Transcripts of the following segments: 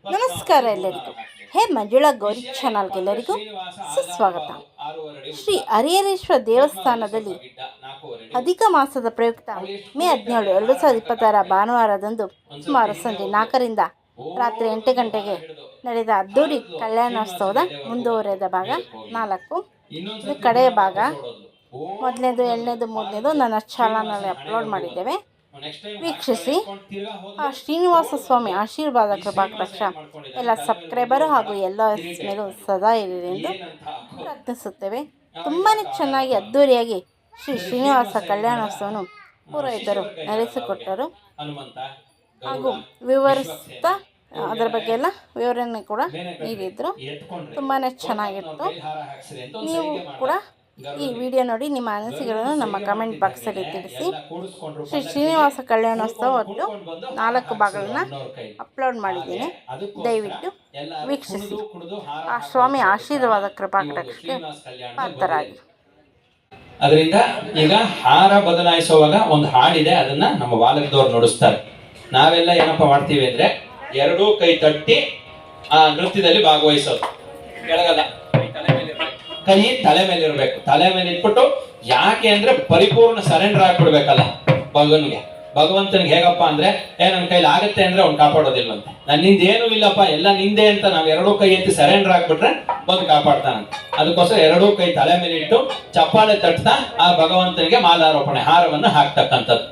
ನಮಸ್ಕಾರ ಎಲ್ಲರಿಗೂ. ಮಂಜುಳಾ ಗೌರಿ ಚಾನಲ್ಗೆಲ್ಲರಿಗೂ ಸುಸ್ವಾಗತ. ಶ್ರೀ ಹರಿಹರೇಶ್ವರ ದೇವಸ್ಥಾನದಲ್ಲಿ ಅಧಿಕ ಮಾಸದ ಪ್ರಯುಕ್ತ ಮೇ 17, 2026 ಭಾನುವಾರದಂದು ಸುಮಾರು ಸಂಜೆ 4ರಿಂದ ರಾತ್ರಿ 8 ಗಂಟೆಗೆ ನಡೆದ ಅದ್ದೂರಿ ಕಲ್ಯಾಣೋತ್ಸವದ ಮುಂದುವರೆದ ಭಾಗ 4. ಇದು ಕಡೆಯ ಭಾಗ. ಮೊದಲನೇದು, 2ನೇದು, 3ನೇದು ನನ್ನ ಚಾನಲ್ನಲ್ಲಿ ಅಪ್ಲೋಡ್ ಮಾಡಿದ್ದೇವೆ. ವೀಕ್ಷಿಸಿ. ಆ ಶ್ರೀನಿವಾಸ ಸ್ವಾಮಿ ಆಶೀರ್ವಾದ ಕೃಪಾಕಟಾಕ್ಷ ಎಲ್ಲ ಸಬ್ಸ್ಕ್ರೈಬರು ಹಾಗೂ ಎಲ್ಲ ಮೇಲೂ ಸದಾ ಇರಲಿ ಎಂದು ಪ್ರಾರ್ಥಿಸುತ್ತೇವೆ. ತುಂಬಾ ಚೆನ್ನಾಗಿ ಅದ್ಧೂರಿಯಾಗಿ ಶ್ರೀ ಶ್ರೀನಿವಾಸ ಕಲ್ಯಾಣೋತ್ಸವವನ್ನು ಪುರೋಹಿತರು ನಡೆಸಿಕೊಟ್ಟರು ಹಾಗೂ ವಿವರಿಸ್ತಾ ಅದರ ಬಗ್ಗೆ ಎಲ್ಲ ವಿವರಣೆ ಕೂಡ ನೀಡಿದರು. ತುಂಬಾ ಚೆನ್ನಾಗಿತ್ತು. ನೀವು ಕೂಡ ಈ ವಿಡಿಯೋ ನೋಡಿ ನಿಮ್ಮ ಅನಿಸಿಕೆಗಳನ್ನು ನಮ್ಮ ಕಮೆಂಟ್ ಬಾಕ್ಸಲ್ಲಿ ತಿಳಿಸಿ. ಶ್ರೀ ಶ್ರೀನಿವಾಸ ಕಲ್ಯಾಣೋತ್ಸವ ಒಟ್ಟು 4 ಭಾಗಗಳನ್ನ ಅಪ್ಲೋಡ್ ಮಾಡಿದ್ದೀನಿ. ದಯವಿಟ್ಟು ವೀಕ್ಷಿಸಿ. ಆ ಸ್ವಾಮಿ ಆಶೀರ್ವಾದ ಕೃಪಾಕಟಾಕ್ಷಕ್ಕೆ ಪಾತ್ರರಾಗಿ. ಅದರಿಂದ ಈಗ ಹಾರ ಬದಲಾಯಿಸುವಾಗ ಒಂದು ಹಾಡಿದೆ, ಅದನ್ನ ನಮ್ಮ ಬಾಲಕದವ್ರು ನುಡಿಸ್ತಾರೆ. ನಾವೆಲ್ಲ ಏನಪ್ಪ ಮಾಡ್ತೀವಿ ಅಂದ್ರೆ 2 ಕೈ ತಟ್ಟಿ ಆ ನೃತ್ಯದಲ್ಲಿ ಭಾಗವಹಿಸೋದು. ಕೆಳಗಲ್ಲ, ಕೈ ತಲೆ ಮೇಲೆ ಇರಬೇಕು. ತಲೆ ಮೇಲೆ ಇಟ್ಬಿಟ್ಟು, ಯಾಕೆ ಅಂದ್ರೆ ಪರಿಪೂರ್ಣ ಸರೆಂಡರ್ ಆಗ್ಬಿಡ್ಬೇಕಲ್ಲ ಭಗವಂತನಿಗೆ. ಹೇಗಪ್ಪ ಅಂದ್ರೆ ನನ್ನ ಕೈಲಿ ಆಗತ್ತೆ ಅಂದ್ರೆ ಅವ್ನು ಕಾಪಾಡೋದಿಲ್ವಂತೆ. ನನ್ನಿಂದ ಏನೂ ಇಲ್ಲಪ್ಪ, ಎಲ್ಲ ನಿಂದೆ ಅಂತ ನಾವ್ 2 ಕೈ ಎತ್ತಿ ಸರೆಂಡರ್ ಆಗ್ಬಿಟ್ರೆ ಬಂದು ಕಾಪಾಡ್ತಾನಂತ. ಅದಕ್ಕೋಸ್ಕರ 2 ಕೈ ತಲೆ ಮೇಲೆ ಇಟ್ಟು ಚಪ್ಪಾಳೆ ತಟ್ತಾ ಆ ಭಗವಂತನಿಗೆ ಮಾಲಾರೋಪಣೆ ಹಾರವನ್ನು ಹಾಕ್ತಕ್ಕಂಥದ್ದು.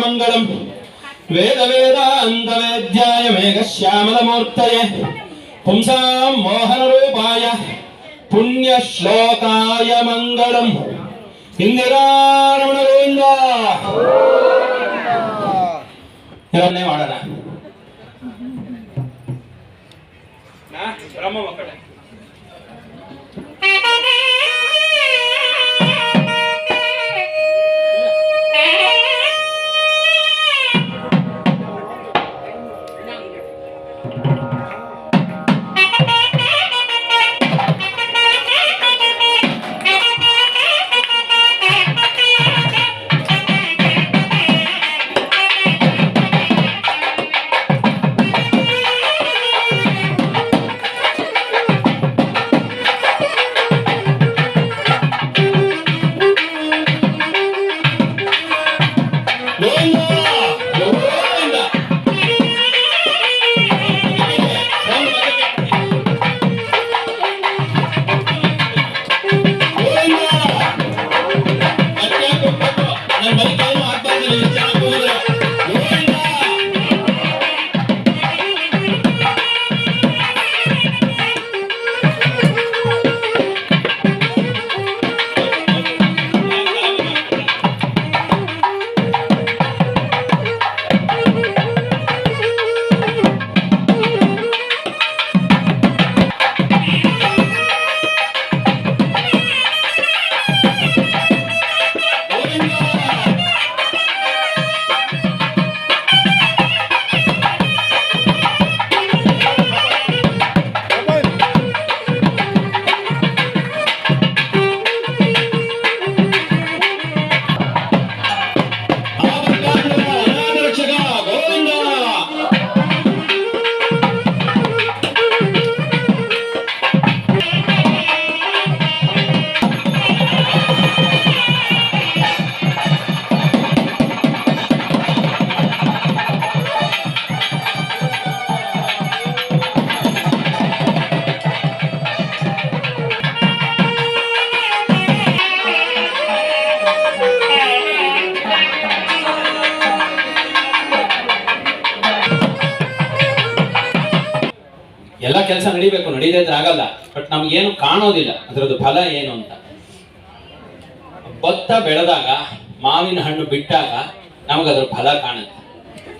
ಮಂಗಳಂ ವೇದ ವೇದಾಂತ ವೇದ್ಯಾಯ ಮೇಘ ಶ್ಯಾಮಲ ಮೂರ್ತಯೇ ಪುಂಸಾಂ ಮೋಹನ ರೂಪಾಯ ಪುಣ್ಯ ಶ್ಲೋಕಾಯ ಮಂಗಳಂ. ಇಂದಿರಾರಮಣ ಗೋವಿಂದ. ಇದನ್ನೇ ಮಾಡೋಣ. ಬ್ರಹ್ಮ ಮಕ್ಕಳೇ, ಎಲ್ಲ ಕೆಲಸ ನಡಿಬೇಕು, ನಡೀದೇ ಇದ್ರೆ ಆಗಲ್ಲ. ಬಟ್ ನಮ್ಗೇನು ಕಾಣೋದಿಲ್ಲ ಅದರದ್ದು ಫಲ ಏನು ಅಂತ. ಭತ್ತ ಬೆಳೆದಾಗ, ಮಾವಿನ ಹಣ್ಣು ಬಿಟ್ಟಾಗ ನಮಗದ್ರ ಫಲ ಕಾಣುತ್ತೆ.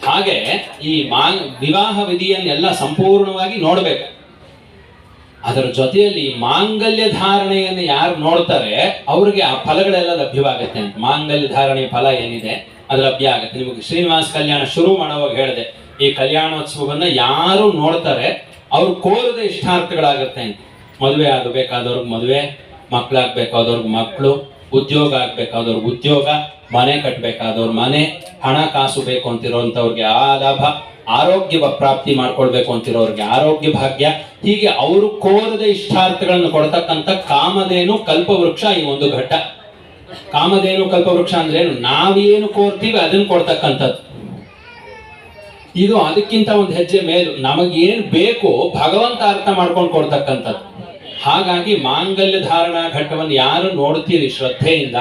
ಹಾಗೆ ಈ ವಿವಾಹ ವಿಧಿಯನ್ನೆಲ್ಲ ಸಂಪೂರ್ಣವಾಗಿ ನೋಡ್ಬೇಕು. ಅದರ ಜೊತೆಯಲ್ಲಿ ಮಾಂಗಲ್ಯ ಧಾರಣೆಯನ್ನು ಯಾರು ನೋಡ್ತಾರೆ ಅವ್ರಿಗೆ ಆ ಫಲಗಳೆಲ್ಲ ಲಭ್ಯವಾಗುತ್ತೆ ಅಂತ. ಮಾಂಗಲ್ಯ ಧಾರಣೆಯ ಫಲ ಏನಿದೆ ಅದು ಲಭ್ಯ ಆಗುತ್ತೆ. ನಿಮಗೆ ಶ್ರೀನಿವಾಸ ಕಲ್ಯಾಣ ಶುರು ಮಾಡುವಾಗ ಹೇಳಿದೆ, ಈ ಕಲ್ಯಾಣೋತ್ಸವವನ್ನ ಯಾರು ನೋಡ್ತಾರೆ ಅವ್ರು ಕೋರದ ಇಷ್ಟಾರ್ಥಗಳಾಗುತ್ತೆ ಅಂತ. ಮದುವೆ ಆಗಬೇಕಾದವ್ರಿಗೆ ಮದುವೆ, ಮಕ್ಕಳಾಗ್ಬೇಕಾದವ್ರಿಗೆ ಮಕ್ಕಳು, ಉದ್ಯೋಗ ಆಗ್ಬೇಕಾದವ್ರಿಗೆ ಉದ್ಯೋಗ, ಮನೆ ಕಟ್ಟಬೇಕಾದವ್ರ ಮನೆ, ಹಣಕಾಸು ಬೇಕು ಅಂತಿರೋಂಥವ್ರಿಗೆ ಆ ಲಾಭ, ಆರೋಗ್ಯ ಪ್ರಾಪ್ತಿ ಮಾಡ್ಕೊಳ್ಬೇಕು ಅಂತಿರೋರಿಗೆ ಆರೋಗ್ಯ ಭಾಗ್ಯ, ಹೀಗೆ ಅವರು ಕೋರದ ಇಷ್ಟಾರ್ಥಗಳನ್ನು ಕೊಡ್ತಕ್ಕಂಥ ಕಾಮಧೇನು ಕಲ್ಪವೃಕ್ಷ ಈ ಒಂದು ಘಟ್ಟ. ಕಾಮಧೇನು ಕಲ್ಪವೃಕ್ಷ ಅಂದ್ರೆ ಏನು? ನಾವೇನು ಕೋರ್ತೀವಿ ಅದನ್ನು ಕೊಡ್ತಕ್ಕಂಥದ್ದು. ಇದು ಅದಕ್ಕಿಂತ ಒಂದು ಹೆಜ್ಜೆ ಮೇಲು, ನಮಗೇನು ಬೇಕು ಭಗವಂತ ಅರ್ಥ ಮಾಡ್ಕೊಂಡು ಕೊಡ್ತಕ್ಕಂಥದ್ದು. ಹಾಗಾಗಿ ಮಾಂಗಲ್ಯ ಧಾರಣಾ ಘಟ್ಟವನ್ನು ಯಾರು ನೋಡ್ತೀರಿ ಶ್ರದ್ಧೆಯಿಂದ,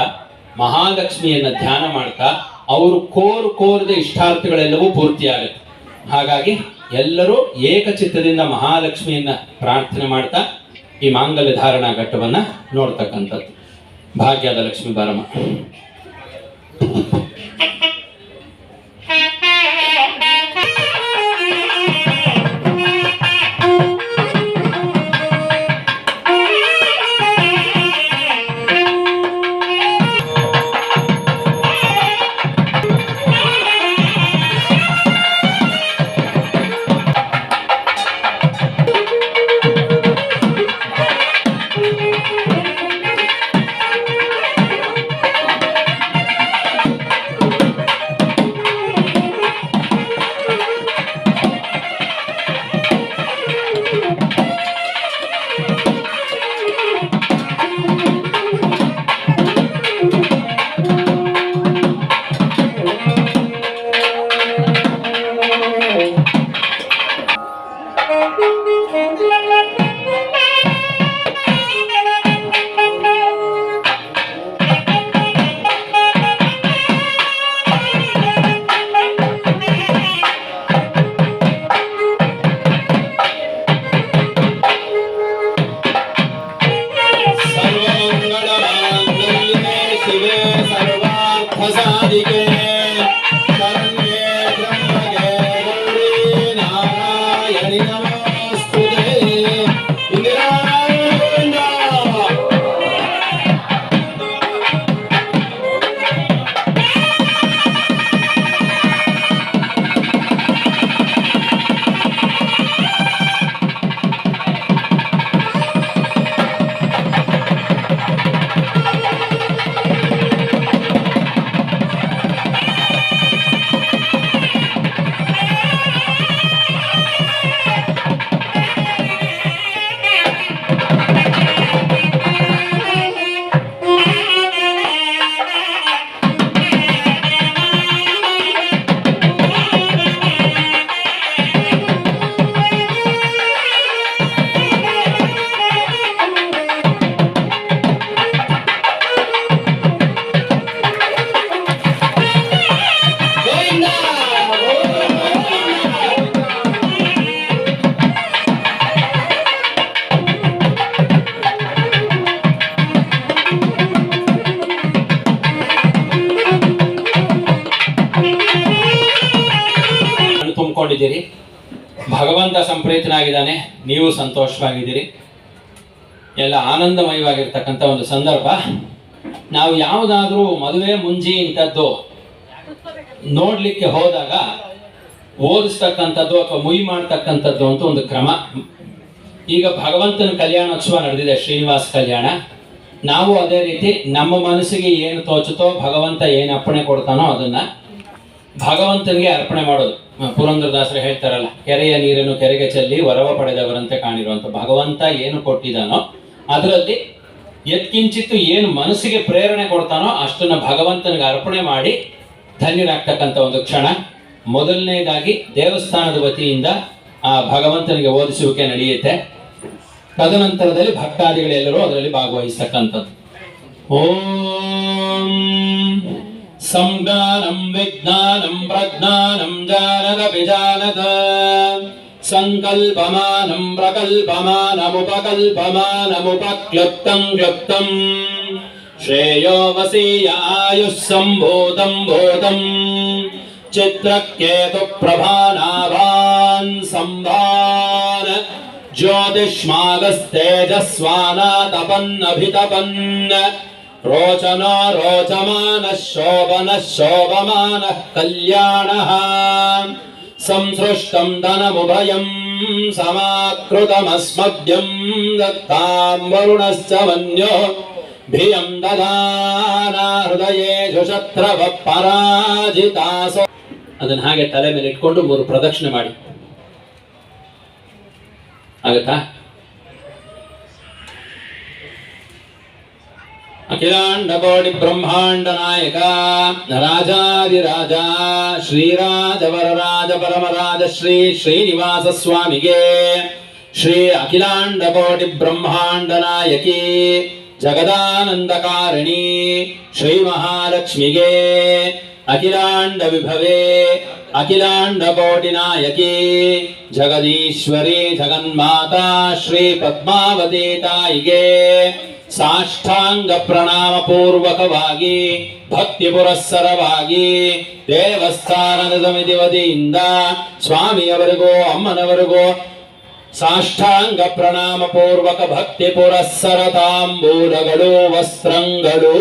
ಮಹಾಲಕ್ಷ್ಮಿಯನ್ನ ಧ್ಯಾನ ಮಾಡ್ತಾ ಅವರು ಕೋರದ ಇಷ್ಟಾರ್ಥಗಳೆಲ್ಲವೂ ಪೂರ್ತಿಯಾಗುತ್ತೆ. ಹಾಗಾಗಿ ಎಲ್ಲರೂ ಏಕಚಿತ್ತದಿಂದ ಮಹಾಲಕ್ಷ್ಮಿಯನ್ನ ಪ್ರಾರ್ಥನೆ ಮಾಡ್ತಾ ಈ ಮಾಂಗಲ್ಯ ಧಾರಣಾ ಘಟ್ಟವನ್ನ ನೋಡ್ತಕ್ಕಂಥದ್ದು. ಭಾಗ್ಯದ ಲಕ್ಷ್ಮೀ ಬಾರಮ್ಮ. ತುಂಬಿಕೊಂಡಿದ್ದೀರಿ, ಭಗವಂತ ಸಂಪ್ರೀತನಾಗಿದ್ದಾನೆ, ನೀವು ಸಂತೋಷವಾಗಿದ್ದೀರಿ, ಎಲ್ಲ ಆನಂದಮಯವಾಗಿರ್ತಕ್ಕಂಥ ಒಂದು ಸಂದರ್ಭ. ನಾವು ಯಾವುದಾದ್ರೂ ಮದುವೆ ಮುಂಜಿ ಇಂಥದ್ದು ನೋಡ್ಲಿಕ್ಕೆ ಹೋದಾಗ ಓದಿಸ್ತಕ್ಕಂಥದ್ದು ಅಥವಾ ಮುಯಿ ಮಾಡ್ತಕ್ಕಂಥದ್ದು ಅಂತ ಒಂದು ಕ್ರಮ. ಈಗ ಭಗವಂತನ ಕಲ್ಯಾಣೋತ್ಸವ ನಡೆದಿದೆ, ಶ್ರೀನಿವಾಸ ಕಲ್ಯಾಣ. ನಾವು ಅದೇ ರೀತಿ ನಮ್ಮ ಮನಸ್ಸಿಗೆ ಏನು ತೋಚುತ್ತೋ, ಭಗವಂತ ಏನು ಅಪ್ಪಣೆ ಕೊಡ್ತಾನೋ ಅದನ್ನ ಭಗವಂತನಿಗೆ ಅರ್ಪಣೆ ಮಾಡೋದು. ಪುರಂದರದಾಸರು ಹೇಳ್ತಾರಲ್ಲ, ಕೆರೆಯ ನೀರನ್ನು ಕೆರೆಗೆ ಚೆಲ್ಲಿ ವರವ ಪಡೆದವರಂತೆ ಕಾಣಿರುವಂತ. ಭಗವಂತ ಏನು ಕೊಟ್ಟಿದ್ದಾನೋ ಅದರಲ್ಲಿ ಎತ್ಕಿಂಚಿತ್ತು ಏನು ಮನಸ್ಸಿಗೆ ಪ್ರೇರಣೆ ಕೊಡ್ತಾನೋ ಅಷ್ಟನ್ನ ಭಗವಂತನಿಗೆ ಅರ್ಪಣೆ ಮಾಡಿ ಧನ್ಯರಾಗ್ತಕ್ಕಂಥ ಒಂದು ಕ್ಷಣ. ಮೊದಲನೇದಾಗಿ ದೇವಸ್ಥಾನದ ವತಿಯಿಂದ ಆ ಭಗವಂತನಿಗೆ ಓದಿಸುವಿಕೆ ನಡೆಯುತ್ತೆ. ತದನಂತರದಲ್ಲಿ ಭಕ್ತಾದಿಗಳೆಲ್ಲರೂ ಅದರಲ್ಲಿ ಭಾಗವಹಿಸ್ತಕ್ಕಂಥದ್ದು. ಓಂ ಸಂಜ್ಞಾನಂ ವಿಜ್ಞಾನಂ ಪ್ರಜ್ಞಾನಂ ಜಾನದ ವಿಜಾನದ ಸಂಕಲ್ಪಮಾನಂ ಪ್ರಕಲ್ಪಮಾನಮುಪಕಲ್ಪಮಾನಮುಪಕ್ಲುಪ್ತಂ ಕ್ಲುಪ್ತಂ ಶ್ರೇಯೋ ವಸೀಯಾಯುಃ ಸಂಭೂತಂ ಭೂತಂ ಚಿತ್ರಕೇತು ಪ್ರಭಾನಾಭಾನ್ ಸಂಭಾನ ಜ್ಯೋತಿಷ್ಮಾಗಸ್ತೇಜಸ್ವಾನಾತಪನ್ನಭಿತಪನ್ ರೋಚನೋ ರೋಚಮಾನಃ ಶೋಭನಃ ಶೋಭಮಾನಃ ಕಲ್ಯಾಣಃ ಸಂಸೃಷ್ಟಂ ಧನಮುಭಯಂ ಸಮಾಕೃತಮಸ್ಮಭ್ಯಂ ದತ್ತಾಂ ವರುಣಶ್ಚ ಮನ್ಯೋ ಭಿಯಂ ದದಾನ ಹೃದಯೇಷು ಶತ್ರವಃ ಪರಾಜಿತಾಸೋ. ಅದನ್ನ ಹಾಗೆ ತಲೆ ಮೇಲೆ ಇಟ್ಕೊಂಡು 3 ಪ್ರದಕ್ಷಿಣೆ ಮಾಡಿ. ಆಗತ್ತಾ? ಅಖಿಲಾಂಡ ಕೋಟಿ ಬ್ರಹ್ಮಾಂಡ ನಾಯಕ ರಾಜಾದಿರಾಜ ಶ್ರೀರಾಜ ವರರಾಜ ಪರಮರಾಜ ಶ್ರೀ ಶ್ರೀನಿವಾಸ ಸ್ವಾಮಿಗೆ, ಶ್ರೀ ಅಖಿಲಾಂಡ ಕೋಟಿ ಬ್ರಹ್ಮಾಂಡ ನಾಯಕಿ ಜಗದಾನಂದಕಾರಿಣಿ ಶ್ರೀ ಮಹಾಲಕ್ಷ್ಮಿಗೆ, ಅಖಿಲಾಂಡ ವಿಭವೇ ಅಖಿಲಾಂಡ ಕೋಟಿ ನಾಯಕಿ ಜಗದೀಶ್ವರಿ ಜಗನ್ಮಾತಾ ಶ್ರೀ ಪದ್ಮಾವತಿ ತಾಯಿಗೆ ಸಾಷ್ಟಾಂಗ ಪ್ರಣಾಮ ಪೂರ್ವಕವಾಗಿ ಭಕ್ತಿ ಪುರಸ್ಸರವಾಗಿ ದೇವಸ್ಥಾನದ ಸಮಿತಿ ವತಿಯಿಂದ ಸ್ವಾಮಿಯವರಿಗೂ ಅಮ್ಮನವರಿಗೂ ಸಾಷ್ಟಾಂಗ ಪ್ರಣಾಮ ಪೂರ್ವಕ ಭಕ್ತಿ ಪುರಸ್ಸರ ತಾಂಬೂಲಗಳು ವಸ್ತ್ರಂಗಳು.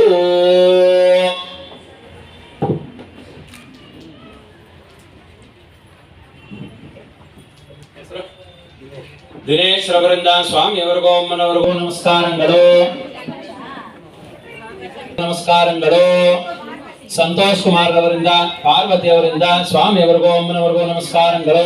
ದಿನೇಶ್ ರವರಿಂದ ಸ್ವಾಮಿಯವರಿಗೂ ಅಮ್ಮನವರಿಗೂ ನಮಸ್ಕಾರಗಳು ನಮಸ್ಕಾರಗಳು. ಸಂತೋಷ್ ಕುಮಾರ್ ರವರಿಂದ ಪಾರ್ವತಿಯವರಿಂದ ಸ್ವಾಮಿಯವರಿಗೂ ಅಮ್ಮನವರಿಗೂ ನಮಸ್ಕಾರಗಳು.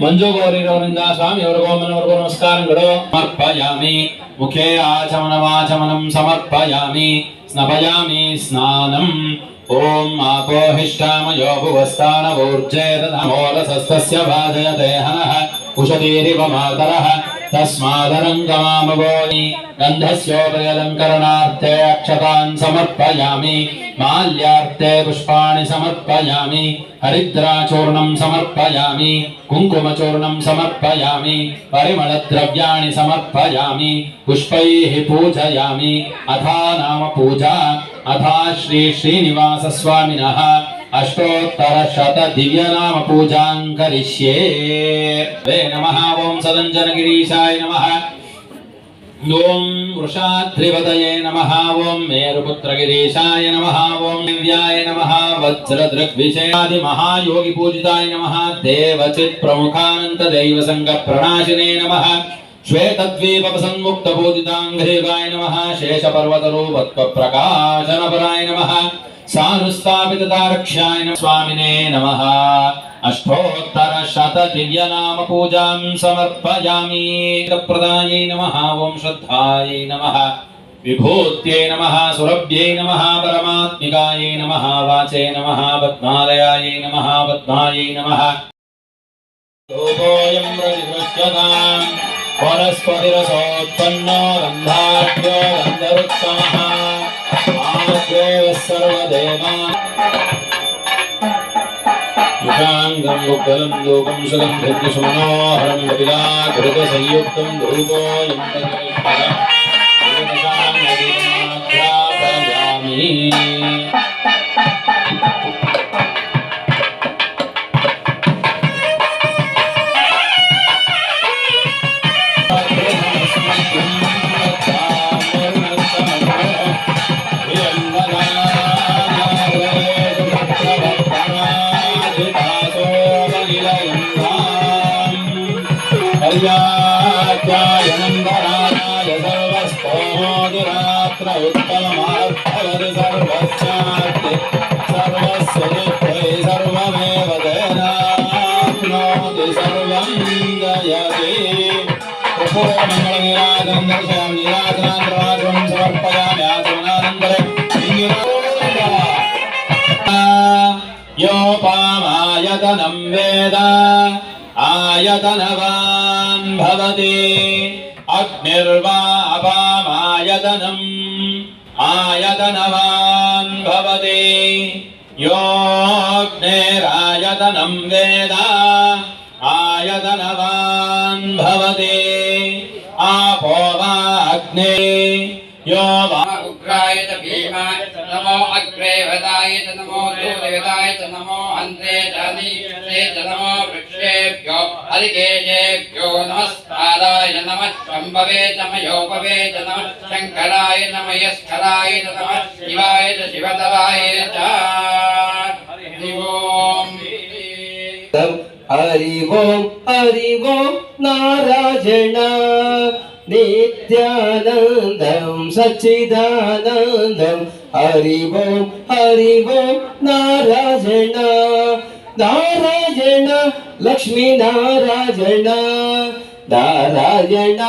ಮಂಜು ಗೌರಿರವರಿಂದ ಸ್ವಾಮಿಯವರಿಗೂ ಅಮ್ಮನವರಿಗೂ ನಮಸ್ಕಾರಗಳು. ಸಮರ್ಪಯಾಮಿ ಮುಖೇ ಆಚಮನ ವಾಚಮನಂ ಸಮರ್ಪಯಾಮಿ ಸ್ನಪಯಾಮಿ ಸ್ನಾನಂ. ಓಂ ಆಪೋಹಿಷ್ಟಾಮಯೋ ಭುವಸ್ಥಾನ ಊರ್ಜೇತಮೋಲಸಸ್ತಸ್ಯ ಭಾಜಯತೆ ಹನಃ ಉಷತೀರಿವ ಮಾತರಃ ತಸ್ಮಾದರಂಗಮಾಮವೋನಿ ಗಂಧಸ್ಯೋಪರಿಯಲಂಕರಣಾರ್ಥೇ ಅಕ್ಷತಾನ್ ಸಮರ್ಪಯಾಮಿ ಮಾಲ್ಯಾರ್ಥೇ ಪುಷ್ಪಾಣಿ ಸಮರ್ಪಯಾಮಿ ಹರಿದ್ರಾಚೂರ್ಣಂ ಸಮರ್ಪಯಾಮಿ ಕುಂಕುಮಚೂರ್ಣಂ ಸಮರ್ಪಯಾಮಿ ಪರಿಮಳದ್ರವ್ಯಾಣಿ ಸಮರ್ಪಯಾಮಿ ಪುಷ್ಪೈಃ ಪೂಜಯಾಮಿ. ಅಥಾ ನಾಮ ಪೂಜಾ ಅಥಾ ಶ್ರೀ ಶ್ರೀನಿವಾಸ ಸ್ವಾಮಿನಃ ಅಷ್ಟೋತ್ತರ ಶತ ದಿವ್ಯ ನಾಮ ಪೂಜಾಂ ಕರಿಷ್ಯೇ. ವೇ ನಮಃ. ಓಂ ಸದಂಜನಗಿರೀಶಾಯ ನಮಃ. ಓಂ ವೃಷಾದ್ರಿಪತಯೇ ನಮಃ. ಓಂ ಮೇರುಪುತ್ರಗಿರೀಶಾಯ ನಮಃ. ಓಂ ದಿವ್ಯಾಯ ನಮಃ. ವಜ್ರದೃಗ್ವಿಷಯಾದಿ ಮಹಾಯೋಗಿ ಪೂಜಿತಾಯ ನಮಃ. ದೇವಚಿತ್ ಪ್ರಮುಖಾನಂತ ದೈವ ಸಂಘ ಪ್ರಣಾಶಿನೇ ನಮಃ. ಶ್ವೇತದ್ವೀಪ ಸಂಮುಕ್ತ ಪೂಜಿತಾಂಘ್ರಿಗಾಯ ನಮಃ. ಶೇಷಪರ್ವತರೂಪತ್ವ ಪ್ರಕಾಶನಪರಾಯ ನಮಃ. ಸಾನುಸ್ಥಾಪಿತ ತಾರಕ್ಷ್ಯಾಯ ಸ್ವಾಮಿನೇ ನಮಃ. ಅಷ್ಟೋತ್ತರ ಶತ ದಿವ್ಯ ನಾಮ ಪೂಜಾಂ ಸಮರ್ಪಯಾಮಿ. ಪ್ರದಾಯೈ ನಮಃ. ಓಂ ಶ್ರದ್ಧಾಯೈ ನಮಃ. ವಿಭೂತ್ಯೈ ನಮಃ. ಸುರಭ್ಯೈ ನಮಃ. ಪರಮಾತ್ಮಿಕಾಯೈ ನಮಃ. ವಾಚೈ ನಮಃ. ಪದ್ಮಾಲಯಾಯೈ ನಮಃ. ಪದ್ಮಾಯೈ ನಮಃ. ಲೋಕೋಯಂ ಪ್ರತಿದೃಶ್ಯತಾಂ ವನಸ್ಪತಿರಸೋತ್ಪನ್ನೋ ಗಂಧಾಢ್ಯೋ ಗಂಧರುತ್ತಮಃ. ಯುಷಾಂಗಂ ಉಗ್ಗಲಂ ಯೋಗಂ ಸುಗಂಧಿ ಸುಮನೋಹರಂ ಕಪಿಲಾಕೃತ ಸಂಯುಕ್ತಂ ಧೂಪೋಯಂ ತದ್ವಿಷ್ಟಾಮಿ. सर्वस्तोदिरात्र उत्तममार्थवति सर्वस्यार्थे सर्वस्य दुःखे सर्वमेव तेनाप्नोति सर्वं जयति. मंगलनीराजनं दर्शयामि. नीराजनान्तराजं समर्पयामि. आचमनानन्तरे योपामायतनं वेद आयतनवान् भवति. अग्निर्वा अपामायतनम् आयतनवान् भवति. योऽग्निरायतनं वेद आयतनवान् धनवान् भवते आपो वा अग्ने यो वा उग्राय च भीमाय नमो अग्रे वदाय च नमो दूरवदाय च नमो अन्ते च अनीक्षे च नमो वृक्षेभ्यो हरिकेशेभ्यो नमस्काराय नमः शम्भवे च मयोपवे च नमः शङ्कराय नमः यस्कराय च नमः शिवाय च शिवतराय च हरि ओम् हरि ओम नारायण नित्यानन्दं सच्चिदानन्दं हरि ओम नारायण नारायण लक्ष्मी नारायण नारायण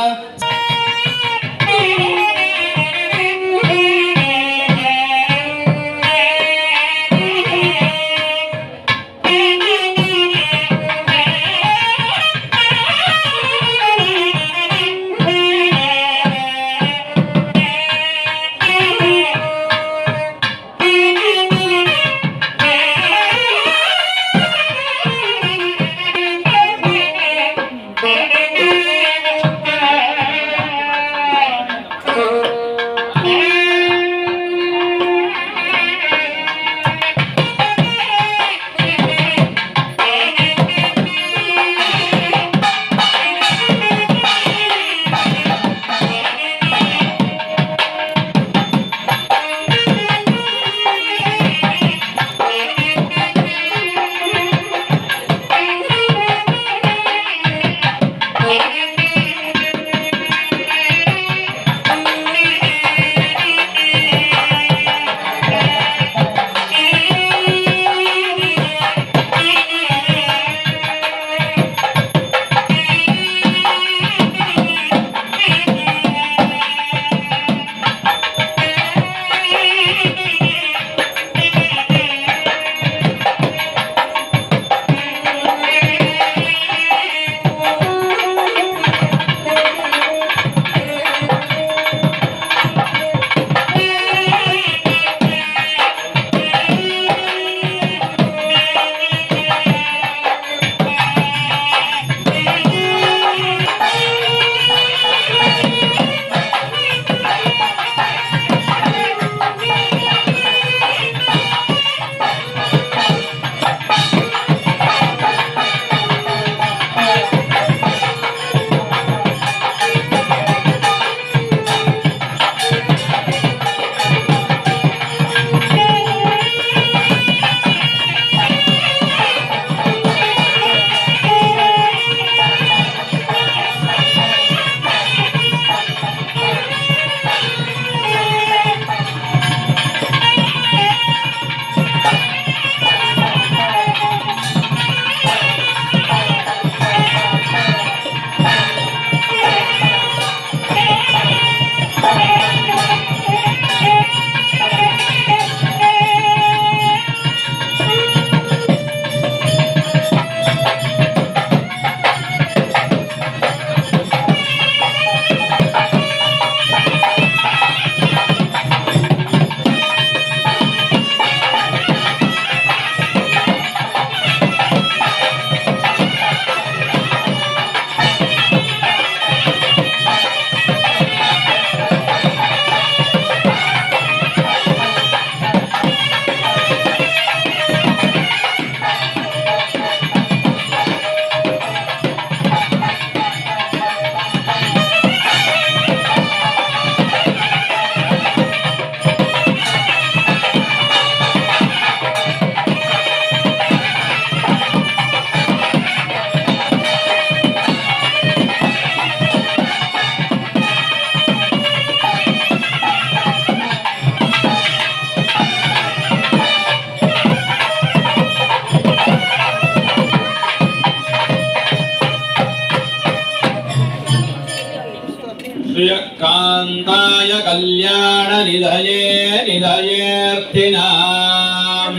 श्रियकान्ताय कल्याणनिधये निधयेऽर्थिनाम्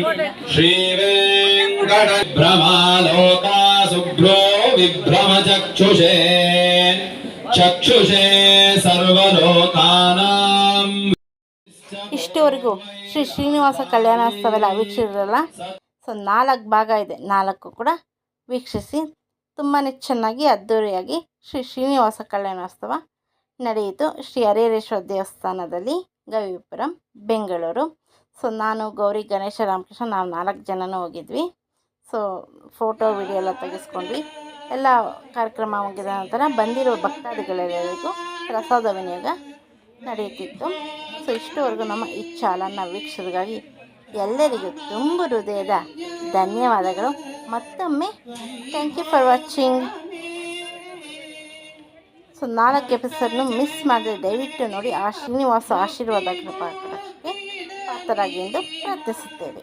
श्रीवेङ्कटभ्रमालोका शुभ्रो विभ्रमचक्षुषे चक्षुषे सर्वलोकानाम् ಇಷ್ಟವರೆಗೂ ಶ್ರೀ ಶ್ರೀನಿವಾಸ ಕಲ್ಯಾಣೋತ್ಸವ ಎಲ್ಲ ವೀಕ್ಷಿಸಿರಲ್ಲ. ಸೊ 4 ಭಾಗ ಇದೆ, 4 ಕೂಡ ವೀಕ್ಷಿಸಿ ತುಂಬಾ ಚೆನ್ನಾಗಿ ಅದ್ಧೂರಿಯಾಗಿ ಶ್ರೀ ಶ್ರೀನಿವಾಸ ಕಲ್ಯಾಣೋತ್ಸವ ನಡೆಯಿತು ಶ್ರೀ ಹರಿಹರೇಶ್ವರ ದೇವಸ್ಥಾನದಲ್ಲಿ, ಗವಿಪುರಂ, ಬೆಂಗಳೂರು. ಸೊ ನಾನು, ಗೌರಿ, ಗಣೇಶ, ರಾಮಕೃಷ್ಣ ನಾವು 4 ಜನನೂ ಹೋಗಿದ್ವಿ. ಸೊ ಫೋಟೋ ವಿಡಿಯೋ ಎಲ್ಲ ತೆಗೆಸ್ಕೊಂಡ್ವಿ. ಎಲ್ಲ ಕಾರ್ಯಕ್ರಮ ಮುಗಿದ ನಂತರ ಬಂದಿರೋ ಭಕ್ತಾದಿಗಳೆಲ್ಲರಿಗೂ ಪ್ರಸಾದ ವಿನಿಯೋಗ ನಡೆಯುತ್ತಿತ್ತು. ಸೊ ಇಷ್ಟುವರೆಗೂ ನಮ್ಮ ಈ ಚಾನಲ್ನ ವೀಕ್ಷಕರಿಗಾಗಿ ಎಲ್ಲರಿಗೂ ತುಂಬ ಹೃದಯದ ಧನ್ಯವಾದಗಳು. ಮತ್ತೊಮ್ಮೆ thank you for watching. So 4 ಎಪಿಸೋಡ್ನು ಮಿಸ್ ಮಾಡಿದ್ರೆ ದಯವಿಟ್ಟು ನೋಡಿ. ಆ ಶ್ರೀನಿವಾಸ ಆಶೀರ್ವಾದ ಕೃಪಾಕರಕ್ಕೆ ಪಾತ್ರರಾಗಿ ಎಂದು ಪ್ರಾರ್ಥಿಸುತ್ತೇವೆ.